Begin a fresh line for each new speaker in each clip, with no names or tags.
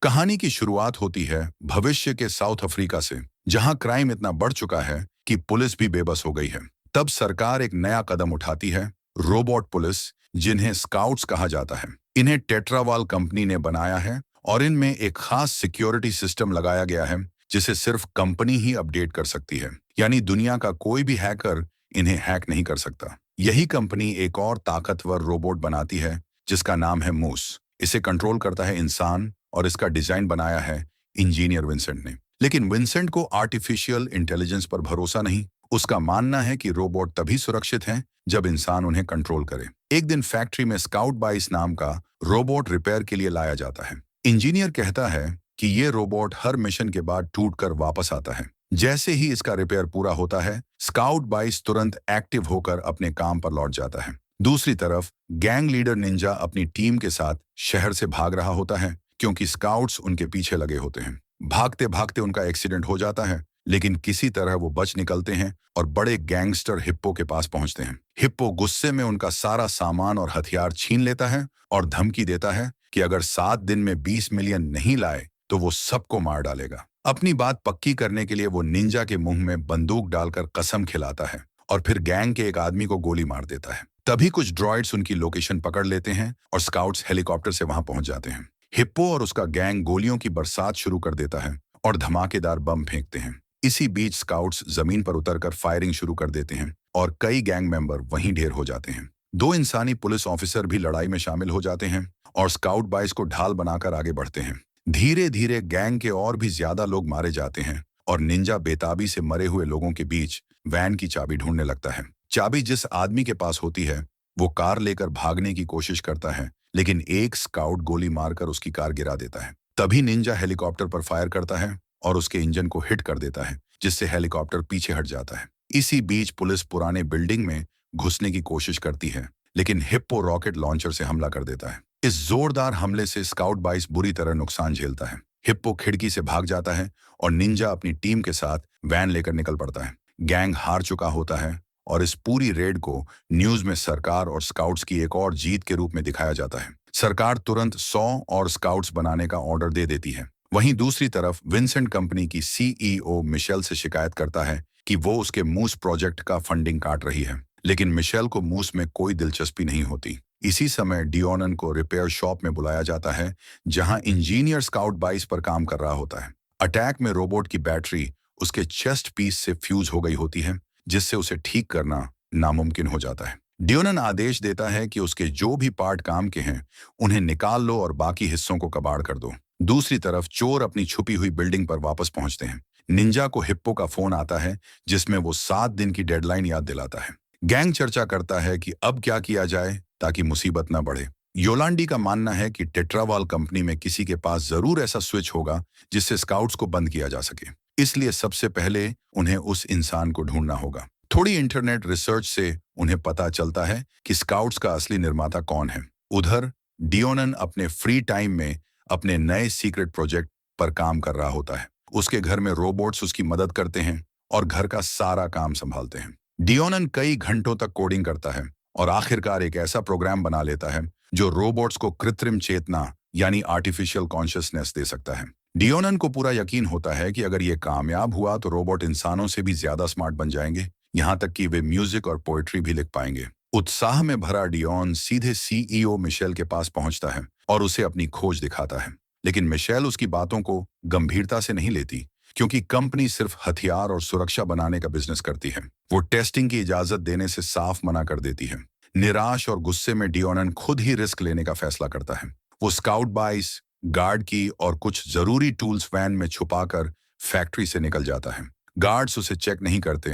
कहानी की शुरुआत होती है भविष्य के साउथ अफ्रीका से, जहां क्राइम इतना बढ़ चुका है कि पुलिस भी बेबस हो गई है। तब सरकार एक नया कदम उठाती है, रोबोट पुलिस, जिन्हें स्काउट्स कहा जाता है। इन्हें टेट्रावाल कंपनी ने बनाया है और इनमें एक खास सिक्योरिटी सिस्टम लगाया गया है जिसे सिर्फ कंपनी ही अपडेट कर सकती है। यानी दुनिया का कोई भी हैकर इन्हें हैक नहीं कर सकता। यही कंपनी एक और ताकतवर रोबोट बनाती है जिसका नाम है मूस। इसे कंट्रोल करता है इंसान और इसका डिजाइन बनाया है इंजीनियर विंसेंट ने। लेकिन विंसेंट को आर्टिफिशियल इंटेलिजेंस पर भरोसा नहीं। उसका मानना है कि रोबोट तभी सुरक्षित हैं जब इंसान उन्हें कंट्रोल करे। एक दिन फैक्ट्री में स्काउट बाइस नाम का रोबोट रिपेयर के लिए लाया जाता है। इंजीनियर कहता है कि ये रोबोट हर मिशन के बाद टूटकर वापस आता है। जैसे ही इसका रिपेयर पूरा होता है, स्काउट बाइस तुरंत एक्टिव होकर अपने काम पर लौट जाता है। दूसरी तरफ गैंग लीडर निंजा अपनी टीम के साथ शहर से भाग रहा होता है क्योंकि स्काउट्स उनके पीछे लगे होते हैं। भागते भागते उनका एक्सीडेंट हो जाता है, लेकिन किसी तरह वो बच निकलते हैं और बड़े गैंगस्टर हिप्पो के पास पहुंचते हैं। हिप्पो गुस्से में उनका सारा सामान और हथियार छीन लेता है और धमकी देता है कि अगर 7 दिन में 20 मिलियन नहीं लाए तो वो सबको मार डालेगा। अपनी बात पक्की करने के लिए वो निंजा के मुंह में बंदूक डालकर कसम खिलाता है और फिर गैंग के एक आदमी को गोली मार देता है। तभी कुछ ड्रॉइड्स उनकी लोकेशन पकड़ लेते हैं और स्काउट्स हेलीकॉप्टर से वहां पहुंच जाते हैं। हिप्पो और उसका गैंग गोलियों की बरसात शुरू कर देता है और धमाकेदार बम फेंकते हैं। इसी बीच स्काउट्स जमीन पर उतरकर फायरिंग शुरू कर देते हैं और कई गैंग मेंबर वहीं ढेर हो जाते हैं। 2 इंसानी पुलिस ऑफिसर भी लड़ाई में शामिल हो जाते हैं और स्काउट बाइस को ढाल बनाकर आगे बढ़ते हैं। धीरे धीरे गैंग के और भी ज्यादा लोग मारे जाते हैं और निंजा बेताबी से मरे हुए लोगों के बीच वैन की चाबी ढूंढने लगता है। चाबी जिस आदमी के पास होती है वो कार लेकर भागने की कोशिश करता है, लेकिन एक स्काउट गोली मारकर उसकी कार गिरा देता है। तभी निंजा हेलीकॉप्टर पर फायर करता है और उसके इंजन को हिट कर देता है, जिससे हेलीकॉप्टर पीछे हट जाता है। इसी बीच पुलिस पुराने बिल्डिंग में घुसने की कोशिश करती है, लेकिन हिप्पो रॉकेट लॉन्चर से हमला कर देता है। इस जोरदार हमले से स्काउट बाइस बुरी तरह नुकसान झेलता है। हिप्पो खिड़की से भाग जाता है और निंजा अपनी टीम के साथ वैन लेकर निकल पड़ता है। गैंग हार चुका होता है और इस पूरी रेड को न्यूज में सरकार और स्काउट्स की एक और जीत के रूप में दिखाया जाता है। सरकार तुरंत 100 और स्काउट्स बनाने का ऑर्डर दे देती है। वहीं दूसरी तरफ विंसेंट कंपनी की सीईओ मिशेल से शिकायत करता है कि वो उसके मूस प्रोजेक्ट का फंडिंग काट रही है, लेकिन मिशेल को मूस में कोई दिलचस्पी नहीं होती। इसी समय डियोनन को रिपेयर शॉप में बुलाया जाता है, जहां इंजीनियर स्काउट बाइस पर काम कर रहा होता है। अटैक में रोबोट की बैटरी उसके चेस्ट पीस से फ्यूज हो गई होती है, जिससे उसे ठीक करना नामुमकिन हो जाता है। डियोनन आदेश देता है कि उसके जो भी पार्ट काम के हैं उन्हें निकाल लो और बाकी हिस्सों को कबाड़ कर दो। दूसरी तरफ चोर अपनी छुपी हुई बिल्डिंग पर वापस पहुंचते हैं। निंजा को हिप्पो का फोन आता है जिसमें वो 7 दिन की डेडलाइन याद दिलाता है। गैंग चर्चा करता है कि अब क्या किया जाए ताकि मुसीबत न बढ़े। योलांडी का मानना है कि टेट्रावाल कंपनी में किसी के पास जरूर ऐसा स्विच होगा जिससे स्काउट्स को बंद किया जा सके। इसलिए सबसे पहले उन्हें उस इंसान को ढूंढना होगा। थोड़ी इंटरनेट रिसर्च से उन्हें पता चलता है कि स्काउट्स का असली निर्माता कौन है। उधर डियोनन अपने फ्री टाइम में अपने नए सीक्रेट प्रोजेक्ट पर काम कर रहा होता है। उसके घर में रोबोट्स उसकी मदद करते हैं और घर का सारा काम संभालते हैं। डियोनन कई घंटों तक कोडिंग करता है और आखिरकार एक ऐसा प्रोग्राम बना लेता है जो रोबोट्स को कृत्रिम चेतना यानी आर्टिफिशियल कॉन्शियसनेस दे सकता है। डियोनन को पूरा यकीन होता है कि अगर ये कामयाब हुआ तो रोबोट इंसानों से भी ज्यादा स्मार्ट बन जाएंगे, यहाँ तक कि वे म्यूजिक और पोएट्री भी लिख पाएंगे। उत्साह में भरा डियोन सीधे सीईओ मिशेल के पास पहुंचता है और उसे अपनी खोज दिखाता है, लेकिन मिशेल उसकी बातों को गंभीरता से नहीं लेती, क्योंकि कंपनी सिर्फ हथियार और सुरक्षा बनाने का बिजनेस करती है। वो टेस्टिंग की इजाजत देने से साफ मना कर देती है। निराश और गुस्से में डियोनन खुद ही रिस्क लेने का फैसला करता है। वो स्काउट बाइस, गार्ड की और कुछ जरूरी टूल्स वैन में छुपाकर फैक्ट्री से निकल जाता है। गार्ड्स उसे चेक नहीं करते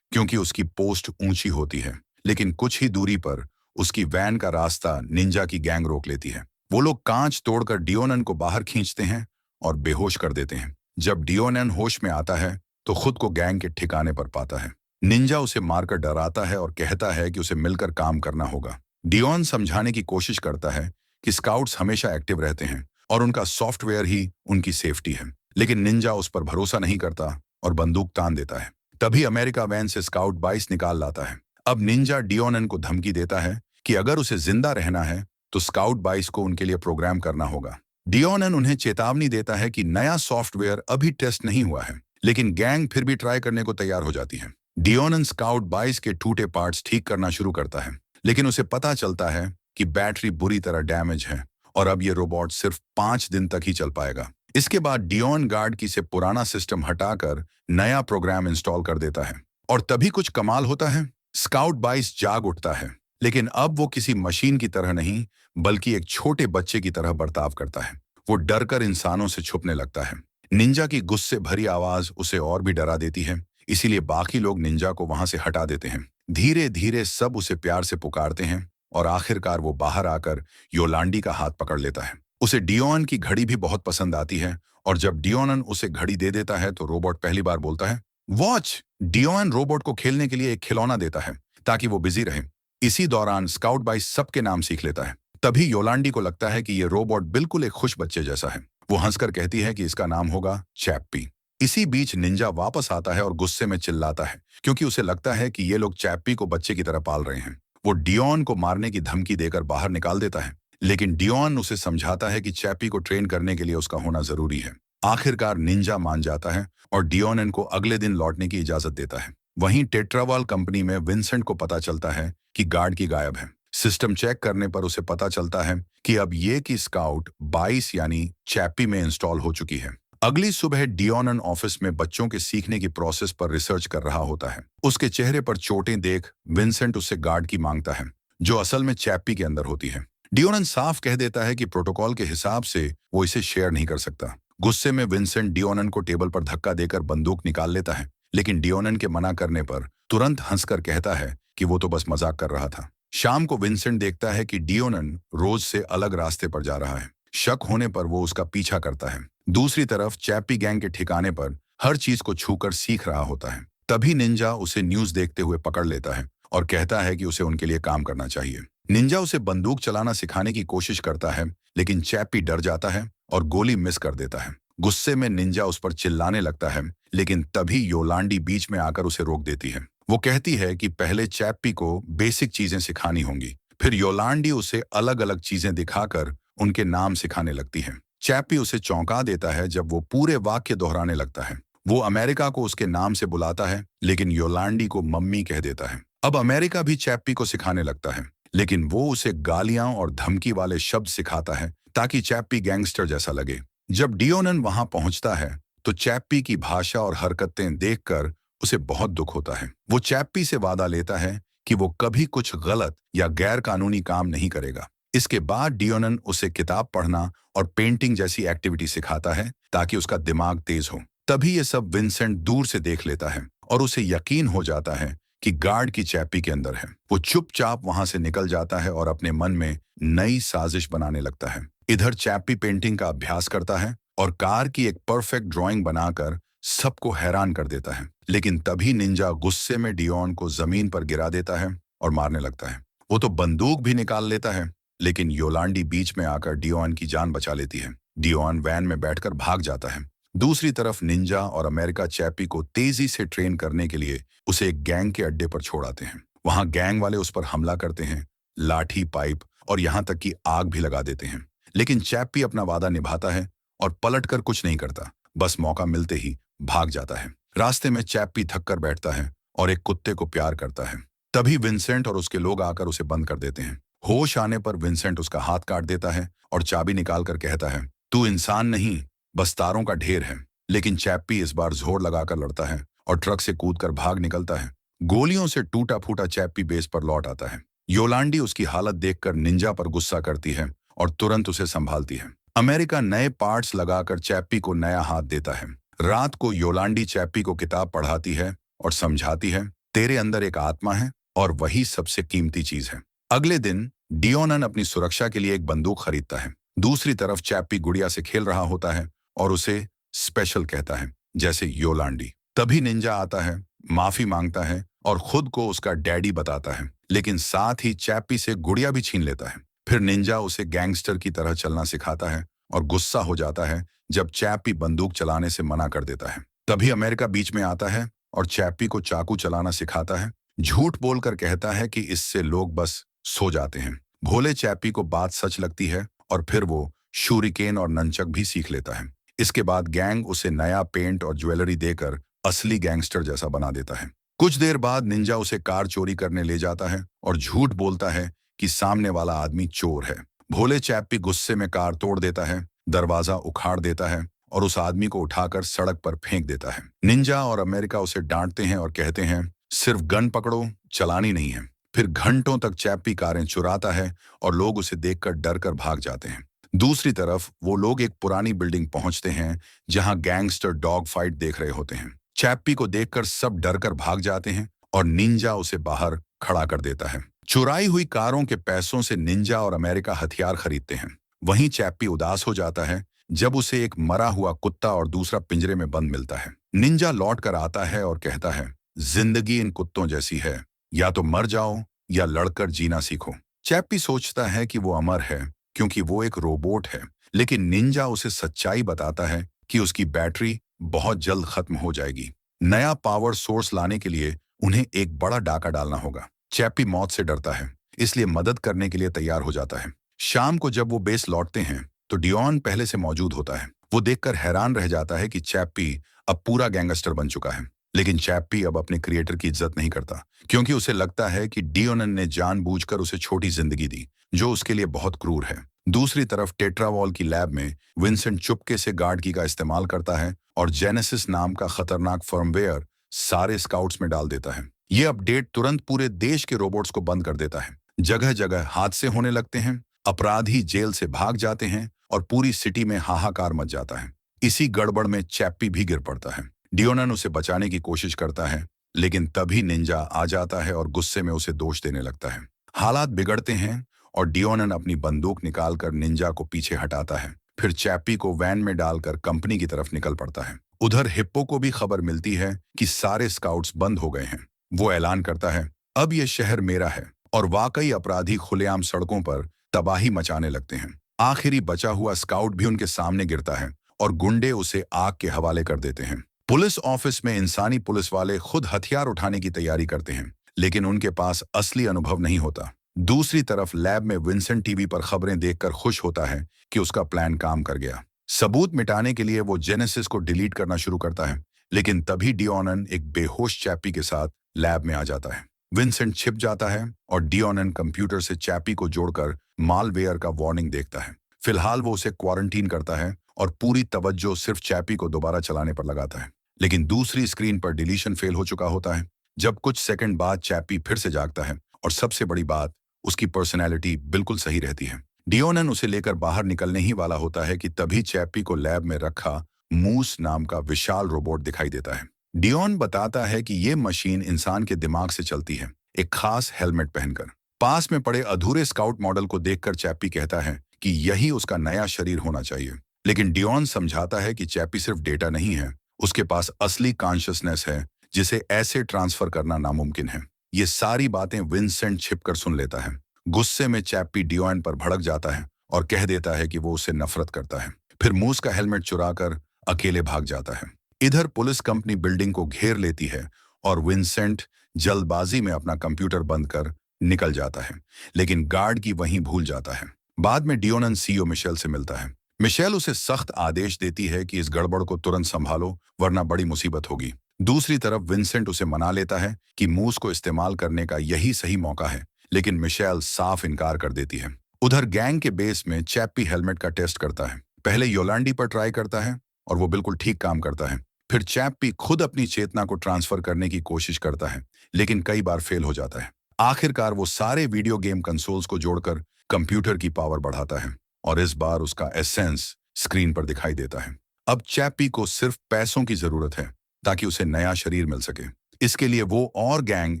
क्योंकि उसकी पोस्ट ऊंची होती है, लेकिन कुछ ही दूरी पर उसकी वैन का रास्ता निंजा की गैंग रोक लेती है। वो लोग कांच तोड़कर डियोनन को बाहर खींचते हैं और बेहोश कर देते हैं। जब डियोनन होश में आता है तो खुद को गैंग के ठिकाने पर पाता है। निंजा उसे मारकर डराता है और कहता है कि उसे मिलकर काम करना होगा। डियोन समझाने की कोशिश करता है कि स्काउट्स हमेशा एक्टिव रहते हैं और उनका सॉफ्टवेयर ही उनकी सेफ्टी है, लेकिन निंजा उस पर भरोसा नहीं करता और बंदूक तान देता है। तभी अमेरिका वैन से स्काउट बाइस निकाल लाता है। अब निंजा डियोनन को धमकी देता है कि अगर उसे जिंदा रहना है तो स्काउट बाइस को उनके लिए प्रोग्राम करना होगा। डियोनन उन्हें चेतावनी देता है कि नया सॉफ्टवेयर अभी टेस्ट नहीं हुआ है, लेकिन गैंग फिर भी ट्राई करने को तैयार हो जाती है। डियोनन स्काउट 22 के टूटे पार्ट्स ठीक करना शुरू करता है, लेकिन उसे पता चलता है कि बैटरी बुरी तरह डैमेज है और अब ये रोबोट सिर्फ 5 दिन तक ही चल पाएगा। इसके बाद डियोन गार्ड की से पुराना सिस्टम हटाकर नया प्रोग्राम इंस्टॉल कर देता है और तभी कुछ कमाल होता है। स्काउट 22 जाग उठता है, लेकिन अब वो किसी मशीन की तरह नहीं बल्कि एक छोटे बच्चे की तरह बर्ताव करता है। वो डरकर इंसानों से छुपने लगता है। निंजा की गुस्से भरी आवाज उसे और भी डरा देती है, इसीलिए बाकी लोग निंजा को वहां से हटा देते हैं। धीरे धीरे सब उसे प्यार से पुकारते हैं और आखिरकार वो बाहर आकर योलांडी का हाथ पकड़ लेता है। उसे डियोन की घड़ी भी बहुत पसंद आती है और जब डियोनन उसे घड़ी दे देता है तो रोबोट पहली बार बोलता है वॉच। डियोन रोबोट को खेलने के लिए एक खिलौना देता है ताकि वो बिजी रहे। इसी दौरान स्काउट 22 सबके नाम सीख लेता है। तभी योलांडी को लगता है कि ये रोबोट बिल्कुल एक खुश बच्चे जैसा है। वो हंसकर कहती है कि इसका नाम होगा चैप्पी। इसी बीच निंजा वापस आता है और गुस्से में चिल्लाता है क्योंकि उसे लगता है कि ये लोग चैप्पी को बच्चे की तरह पाल रहे हैं। वो डियोन को मारने की धमकी देकर बाहर निकाल देता है, लेकिन डियोन उसे समझाता है कि चैप्पी को ट्रेन करने के लिए उसका होना जरूरी है। आखिरकार निंजा मान जाता है और डियोन को अगले दिन लौटने की इजाजत देता है। वहीं टेट्रावाल कंपनी में विंसेंट को पता चलता है कि गार्ड की गायब है। सिस्टम चेक करने पर उसे पता चलता है कि अब ये की स्काउट 22 यानी चैप्पी में इंस्टॉल हो चुकी है। अगली सुबह डियोनन ऑफिस में बच्चों के सीखने की प्रोसेस पर रिसर्च कर रहा होता है। उसके चेहरे पर चोटें देख विंसेंट उससे गार्ड की मांगता है, जो असल में चैप्पी के अंदर होती है। डियोनन साफ कह देता है कि प्रोटोकॉल के हिसाब से वो इसे शेयर नहीं कर सकता। गुस्से में विंसेंट डियोनन को टेबल पर धक्का देकर बंदूक निकाल लेता है, लेकिन डियोनन के मना करने पर तुरंत हंसकर कहता है कि वो तो बस मजाक कर रहा था। शाम को विंसेंट देखता है कि डियोनन रोज से अलग रास्ते पर जा रहा है। शक होने पर वो उसका पीछा करता है। दूसरी तरफ चैप्पी गैंग के ठिकाने पर हर चीज को छूकर सीख रहा होता है। तभी निंजा उसे न्यूज देखते हुए पकड़ लेता है और कहता है कि उसे उनके लिए काम करना चाहिए। निंजा उसे बंदूक चलाना सिखाने की कोशिश करता है, लेकिन चैप्पी डर जाता है और गोली मिस कर देता है। गुस्से में निंजा उस पर चिल्लाने लगता है, लेकिन तभी योलांडी बीच में आकर उसे रोक देती है। वो कहती है कि पहले चैप्पी को बेसिक चीजें सिखानी होंगी। फिर योलांडी उसे अलग अलग चीजें दिखाकर उनके नाम सिखाने लगती है। चैप्पी उसे चौंका देता है जब वो पूरे वाक्य दोहराने लगता है। वो अमेरिका को उसके नाम से बुलाता है, लेकिन योलांडी को मम्मी कह देता है। अब अमेरिका भी चैप्पी को सिखाने लगता है, लेकिन वो उसे गालियां और धमकी वाले शब्द सिखाता है ताकि चैप्पी गैंगस्टर जैसा लगे। जब डियोनन वहां पहुंचता है तो चैप्पी की भाषा और हरकतें देखकर उसे बहुत दुख होता है। वो चैप्पी से वादा लेता है कि वो कभी कुछ गलत या गैर कानूनी काम नहीं करेगा। इसके बाद डियोनन उसे किताब पढ़ना और पेंटिंग जैसी एक्टिविटी सिखाता है ताकि उसका दिमाग तेज हो। तभी ये सब विंसेंट दूर से देख लेता है और उसे यकीन हो जाता है कि गार्ड की चैप्पी के अंदर है। वो चुपचाप वहां से निकल जाता है और अपने मन में नई साजिश बनाने लगता है। इधर चैप्पी पेंटिंग का अभ्यास करता है और कार की एक परफेक्ट ड्राइंग बनाकर सबको हैरान कर देता है। लेकिन तभी निंजा गुस्से में डियोन को जमीन पर गिरा देता है और मारने लगता है। वो तो बंदूक भी निकाल लेता है, लेकिन योलांडी बीच में आकर डियोन की जान बचा लेती है। डियोन वैन में बैठकर भाग जाता है। दूसरी तरफ निंजा और अमेरिका चैप्पी को तेजी से ट्रेन करने के लिए उसे एक गैंग के अड्डे पर छोड़ आते हैं। वहां गैंग वाले उस पर हमला करते हैं, लाठी, पाइप और यहाँ तक कि आग भी लगा देते हैं। लेकिन चैप्पी अपना वादा निभाता है और पलटकर कुछ नहीं करता, बस मौका मिलते ही भाग जाता है। रास्ते में चैप्पी थक कर बैठता है और एक कुत्ते को प्यार करता है। तभी विंसेंट और उसके लोग आकर उसे बंद कर देते हैं। होश आने पर विंसेंट उसका हाथ काट देता है और चाबी निकालकर कहता है, तू इंसान नहीं, बस तारों का ढेर है। लेकिन चैप्पी इस बार जोर लगाकर लड़ता है और ट्रक से कूदकर भाग निकलता है। गोलियों से टूटा फूटा चैप्पी बेस पर लौट आता है। योलांडी उसकी हालत देखकर निंजा पर गुस्सा करती है और तुरंत उसे संभालती है। अमेरिका नए पार्ट्स लगाकर चैप्पी को नया हाथ देता है। रात को योलांडी चैप्पी को किताब पढ़ाती है और समझाती है, तेरे अंदर एक आत्मा है और वही सबसे कीमती चीज है। अगले दिन डियोनन अपनी सुरक्षा के लिए एक बंदूक खरीदता है। दूसरी तरफ चैप्पी गुड़िया से खेल रहा होता है और उसे स्पेशल कहता है, जैसे योलांडी। तभी निंजा आता है, माफी मांगता है और खुद को उसका डैडी बताता है, लेकिन साथ ही चैप्पी से गुड़िया भी छीन लेता है। फिर निंजा उसे गैंगस्टर की तरह चलना सिखाता है और गुस्सा हो जाता है जब चैप्पी बंदूक चलाने से मना कर देता है। तभी अमेरिका बीच में आता है और चैप्पी को चाकू चलाना सिखाता है। झूठ बोलकर कहता है कि इससे लोग बस सो जाते हैं। भोले चैप्पी को बात सच लगती है और फिर वो शूरिकेन और नंचक भी सीख लेता है। इसके बाद गैंग उसे नया पेंट और ज्वेलरी देकर असली गैंगस्टर जैसा बना देता है। कुछ देर बाद निंजा उसे कार चोरी करने ले जाता है और झूठ बोलता है कि सामने वाला आदमी चोर है। भोले चैप्पी गुस्से में कार तोड़ देता है, दरवाजा उखाड़ देता है और उस आदमी को उठाकर सड़क पर फेंक देता है। निंजा और अमेरिका उसे डांटते हैं और कहते हैं, सिर्फ गन पकड़ो, चलानी नहीं है। फिर घंटों तक चैप्पी कारें चुराता है और लोग उसे देखकर डर कर भाग जाते हैं। दूसरी तरफ वो लोग एक पुरानी बिल्डिंग पहुंचते हैं जहां गैंगस्टर डॉग फाइट देख रहे होते हैं। चैप्पी को देखकर सब डर कर भाग जाते हैं और निंजा उसे बाहर खड़ा कर देता है। चुराई हुई कारों के पैसों से निंजा और अमेरिका हथियार खरीदते हैं। वहीं चैप्पी उदास हो जाता है जब उसे एक मरा हुआ कुत्ता और दूसरा पिंजरे में बंद मिलता है। निंजा लौट कर आता है और कहता है, जिंदगी इन कुत्तों जैसी है, या तो मर जाओ या लड़कर जीना सीखो। चैप्पी सोचता है कि वो अमर है क्योंकि वो एक रोबोट है, लेकिन निंजा उसे सच्चाई बताता है कि उसकी बैटरी बहुत जल्द खत्म हो जाएगी। नया पावर सोर्स लाने के लिए उन्हें एक बड़ा डाका डालना होगा। चैप्पी मौत से डरता है, इसलिए मदद करने के लिए तैयार हो जाता है। शाम को जब वो बेस लौटते हैं तो डियोन पहले से मौजूद होता है। वो देखकर हैरान रह जाता है कि चैप्पी अब पूरा गैंगस्टर बन चुका है। लेकिन चैप्पी अब अपने क्रिएटर की इज्जत नहीं करता, क्योंकि उसे लगता है कि डियोनन ने जानबूझकर उसे छोटी जिंदगी दी, जो उसके लिए बहुत क्रूर है। दूसरी तरफ टेट्रावॉल की लैब में विंसेंट चुपके से गार्ड की का इस्तेमाल करता है और जेनेसिस नाम का खतरनाक फर्मवेयर सारे स्काउट्स में डाल देता है। ये अपडेट तुरंत पूरे देश के रोबोट्स को बंद कर देता है। जगह जगह हादसे होने लगते हैं, अपराधी जेल से भाग जाते हैं और पूरी सिटी में हाहाकार मच जाता है। इसी गड़बड़ में चैप्पी भी गिर पड़ता है। डियोनन उसे बचाने की कोशिश करता है, लेकिन तभी निंजा आ जाता है और गुस्से में उसे दोष देने लगता है। हालात बिगड़ते हैं और डियोनन अपनी बंदूक निकालकर निंजा को पीछे हटाता है। फिर चैप्पी को वैन में डालकर कंपनी की तरफ निकल पड़ता है। उधर हिप्पो को भी खबर मिलती है कि सारे स्काउट्स बंद हो गए हैं। वो ऐलान करता है, अब ये शहर मेरा है, और वाकई अपराधी खुलेआम सड़कों पर तबाही मचाने लगते हैं। आखिरी बचा हुआ स्काउट भी उनके सामने गिरता है और गुंडे उसे आग के हवाले कर देते हैं। पुलिस ऑफिस में इंसानी पुलिस वाले खुद हथियार उठाने की तैयारी करते हैं, लेकिन उनके पास असली अनुभव नहीं होता। दूसरी तरफ लैब में विंसेंट टीवी पर खबरें देखकर खुश होता है कि उसका प्लान काम कर गया। सबूत मिटाने के लिए वो जेनेसिस को डिलीट करना शुरू करता है, लेकिन तभी डियोनन एक बेहोश चैप्पी के साथ लैब में आ जाता है। विंसेंट छिप जाता है और डियोनन कंप्यूटर से चैप्पी को जोड़कर मालवेयर का वार्निंग देखता है। फिलहाल वो उसे क्वारंटीन करता है और पूरी तवज्जो सिर्फ चैप्पी को दोबारा चलाने पर लगाता है। लेकिन दूसरी स्क्रीन पर डिलीशन फेल हो चुका होता है। जब कुछ सेकंड बाद चैप्पी फिर से जागता है और सबसे बड़ी बात, उसकी पर्सनैलिटी बिल्कुल सही रहती है। डियोनन उसे लेकर बाहर निकलने ही वाला होता है कि तभी चैप्पी को लैब में रखा मूस नाम का विशाल रोबोट दिखाई देता है। डियोन बताता है कि ये मशीन इंसान के दिमाग से चलती है, एक खास हेलमेट पहनकर। पास में पड़े अधूरे स्काउट मॉडल को देखकर चैप्पी कहता है कि यही उसका नया शरीर होना चाहिए। लेकिन डियोन समझाता है कि चैप्पी सिर्फ डेटा नहीं है, उसके पास असली कॉन्शियसनेस है जिसे ऐसे ट्रांसफर करना नामुमकिन है। ये सारी बातें विंसेंट छिपकर सुन लेता है। गुस्से में चैप्पी डियोन पर भड़क जाता है और कह देता है कि वो उससे नफरत करता है। फिर मूस का हेलमेट चुराकर अकेले भाग जाता है। इधर पुलिस कंपनी बिल्डिंग को घेर लेती है और विंसेंट जल्दबाजी में अपना कंप्यूटर बंद कर निकल जाता है, लेकिन गार्ड की वहीं भूल जाता है। बाद में डियोनन सीईओ मिशेल से मिलता है। मिशेल उसे सख्त आदेश देती है कि इस गड़बड़ को तुरंत संभालो, वरना बड़ी मुसीबत होगी। दूसरी तरफ विंसेंट उसे मना लेता है कि मूस को इस्तेमाल करने का यही सही मौका है, लेकिन मिशेल साफ इनकार कर देती है। उधर गैंग के बेस में चैप्पी हेलमेट का टेस्ट करता है। पहले योलांडी पर ट्राई करता है और वो बिल्कुल ठीक काम करता है। फिर चैप्पी खुद अपनी चेतना को ट्रांसफर करने की कोशिश करता है, लेकिन कई बार फेल हो जाता है। आखिरकार वो सारे वीडियो गेम कंसोल्स को जोड़कर कंप्यूटर की पावर बढ़ाता है और इस बार उसका एसेंस स्क्रीन पर दिखाई देता है। अब चैप्पी को सिर्फ पैसों की जरूरत है ताकि उसे नया शरीर मिल सके। इसके लिए वो और गैंग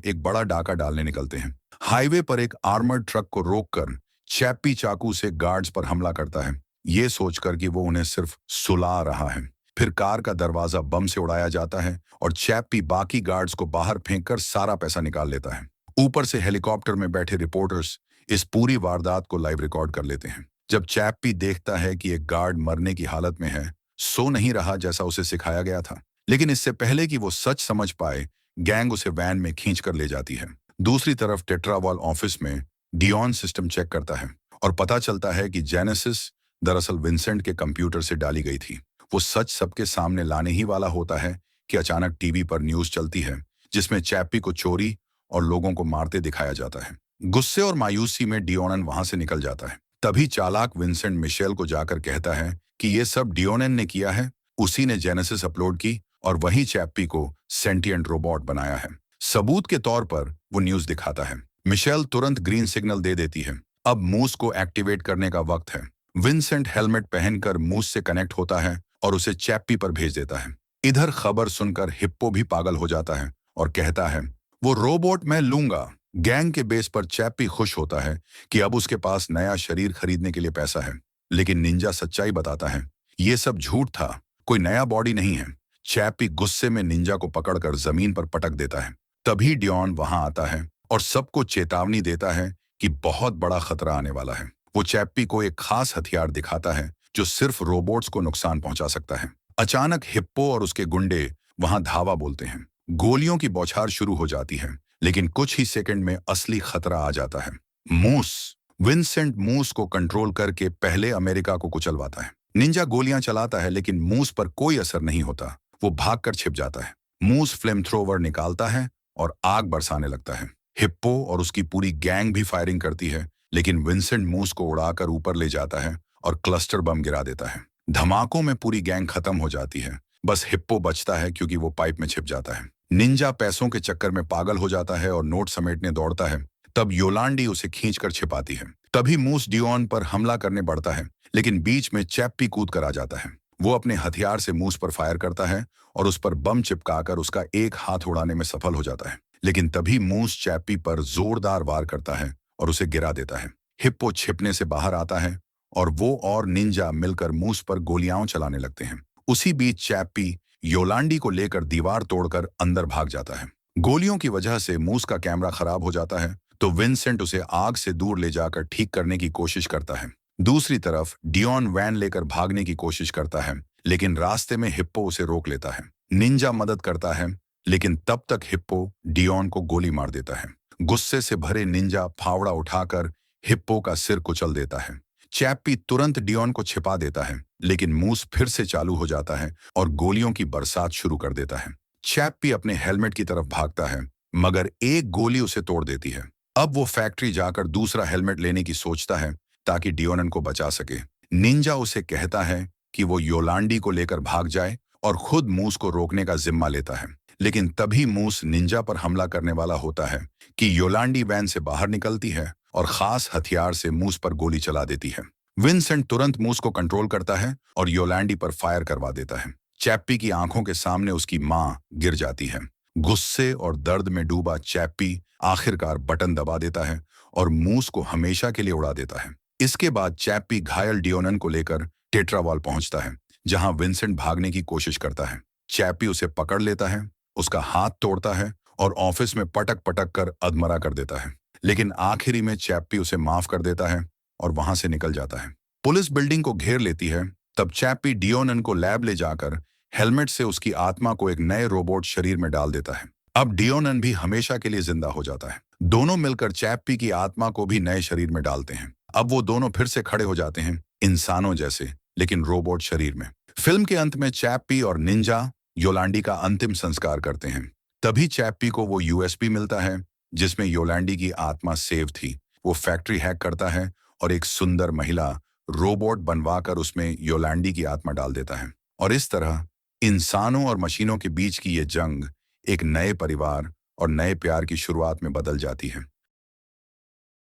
एक बड़ा डाका डालने निकलते हैं। हाईवे पर एक आर्मर्ड ट्रक को रोककर चैप्पी चाकू से गार्ड्स पर हमला करता है, ये सोचकर कि वो उन्हें सिर्फ सुला रहा है। फिर कार का दरवाजा बम से उड़ाया जाता है और चैप्पी बाकी गार्ड्स को बाहर फेंककर सारा पैसा निकाल लेता है। ऊपर से हेलीकॉप्टर में बैठे रिपोर्टर्स इस पूरी वारदात को लाइव रिकॉर्ड कर लेते हैं। जब चैप्पी देखता है कि एक गार्ड मरने की हालत में है, सो नहीं रहा जैसा उसे सिखाया गया था, लेकिन इससे पहले कि वो सच समझ पाए, गैंग उसे वैन में खींचकर ले जाती है। दूसरी तरफ टेट्रावॉल ऑफिस में डियोन सिस्टम चेक करता है और पता चलता है कि जेनेसिस दरअसल विंसेंट के कंप्यूटर से डाली गई थी। वो सच सबके सामने लाने ही वाला होता है कि अचानक टीवी पर न्यूज चलती है जिसमें चैप्पी को चोरी और लोगों को मारते दिखाया जाता है। गुस्से और मायूसी में डियोनन वहां से निकल जाता है। तभी चालाक विंसेंट मिशेल को जाकर कहता है कि ये सब डियोनन ने किया है, उसी ने जेनेसिस अपलोड की और वही चैप्पी को सेंटिएंट रोबोट बनाया है। सबूत के तौर पर वो न्यूज दिखाता है। मिशेल तुरंत ग्रीन सिग्नल दे देती है। अब मूस को एक्टिवेट करने का वक्त है। विंसेंट हेलमेट पहनकर मूस से कनेक्ट होता है और उसे चैप्पी पर भेज देता है। इधर खबर सुनकर हिप्पो भी पागल हो जाता है और कहता है वो रोबोट मैं लूंगा। गैंग के बेस पर चैप्पी खुश होता है कि अब उसके पास नया शरीर खरीदने के लिए पैसा है। लेकिन निंजा सच्चाई बताता है, ये सब झूठ था, कोई नया बॉडी नहीं है। चैप्पी गुस्से में निंजा को पकड़कर जमीन पर पटक देता है। तभी डियोन वहां आता है और सबको चेतावनी देता है कि बहुत बड़ा खतरा आने वाला है। वो चैप्पी को एक खास हथियार दिखाता है जो सिर्फ रोबोट्स को नुकसान पहुंचा सकता है। अचानक हिप्पो और उसके गुंडे वहां धावा बोलते हैं। गोलियों की बौछार शुरू हो जाती है, लेकिन कुछ ही सेकंड में असली खतरा आ जाता है। मूस। विंसेंट मूस को कंट्रोल करके पहले अमेरिका को कुचलवाता है। निंजा गोलियां चलाता है लेकिन मूस पर कोई असर नहीं होता। वो भागकर छिप जाता है। मूस फ्लेम थ्रोवर निकालता है और आग बरसाने लगता है। हिप्पो और उसकी पूरी गैंग भी फायरिंग करती है, लेकिन विंसेंट मूस को उड़ाकर ऊपर ले जाता है और क्लस्टर बम गिरा देता है। धमाकों में पूरी गैंग खत्म हो जाती है। बस हिप्पो बचता है क्योंकि वो पाइप में छिप जाता है। निंजा पैसों के चक्कर में पागल हो जाता है और नोट समेटने दौड़ता है। तब योलांडी उसे खींचकर छिपाती है। तभी मूस डियोन पर हमला करने बढ़ता है, लेकिन बीच में चैप्पी कूद कर आ जाता है। वो अपने हथियार से मूस पर फायर करता है और उस पर बम चिपकाकर उसका एक हाथ उड़ाने में सफल हो जाता है। लेकिन तभी मूस चैप्पी पर जोरदार वार करता है और उसे गिरा देता है। हिप्पो छिपने से बाहर आता है और वो और निंजा मिलकर मूस पर गोलियां चलाने लगते हैं। उसी बीच चैप्पी योलांडी को लेकर दीवार तोड़कर अंदर भाग जाता है। गोलियों की वजह से मूस का कैमरा खराब हो जाता है, तो विंसेंट उसे आग से दूर ले जाकर ठीक करने की कोशिश करता है। दूसरी तरफ डियोन वैन लेकर भागने की कोशिश करता है, लेकिन रास्ते में हिप्पो उसे रोक लेता है। निंजा मदद करता है, लेकिन तब तक हिप्पो डियोन को गोली मार देता है। गुस्से से भरे निंजा फावड़ा उठाकर हिप्पो का सिर कुचल देता है। चैप्पी तुरंत डियोन को छिपा देता है, लेकिन मूस फिर से चालू हो जाता है और गोलियों की बरसात शुरू कर देता है। चैप्पी अपने हेलमेट की तरफ भागता है, मगर एक गोली उसे तोड़ देती है। अब वो फैक्ट्री जाकर दूसरा हेलमेट लेने की सोचता है ताकि डियोनन को बचा सके। निंजा उसे कहता है कि वो योलांडी को लेकर भाग जाए और खुद मूस को रोकने का जिम्मा लेता है। लेकिन तभी मूस निंजा पर हमला करने वाला होता है कि योलांडी वैन से बाहर निकलती है और खास हथियार से मूस पर गोली चला देती है। विंसेंट तुरंत मूस को कंट्रोल करता है और योलांडी पर फायर करवा देता है। चैप्पी की आंखों के सामने उसकी मां गिर जाती है। गुस्से और दर्द में डूबा चैप्पी आखिरकार बटन दबा देता है और मूस को हमेशा के लिए उड़ा देता है। इसके बाद चैप्पी घायल डियोनन को लेकर टेट्रावॉल पहुंचता है, जहां विंसेंट भागने की कोशिश करता है। चैप्पी उसे पकड़ लेता है, उसका हाथ तोड़ता है और ऑफिस में पटक पटक कर अधमरा कर देता है। लेकिन आखिरी में चैप्पी उसे माफ कर देता है और वहां से निकल जाता है। पुलिस बिल्डिंग को घेर लेती है। तब चैप्पी डियोनन को लैब ले जाकर हेलमेट से उसकी आत्मा को एक नए रोबोट शरीर में डाल देता है। अब डियोनन भी हमेशा के लिए जिंदा हो जाता है। दोनों मिलकर चैप्पी की आत्मा को भी नए शरीर में डालते हैं। अब वो दोनों फिर से खड़े हो जाते हैं, इंसानों जैसे, लेकिन रोबोट शरीर में। फिल्म के अंत में चैप्पी और निंजा योलांडी का अंतिम संस्कार करते हैं। तभी चैप्पी को वो यूएसबी मिलता है जिसमें योलांडी की आत्मा सेव थी। वो फैक्ट्री हैक करता है और एक सुंदर महिला रोबोट बनवाकर उसमें योलांडी की आत्मा डाल देता है। और इस तरह इंसानों और मशीनों के बीच की ये जंग एक नए परिवार और नए प्यार की शुरुआत में बदल जाती है।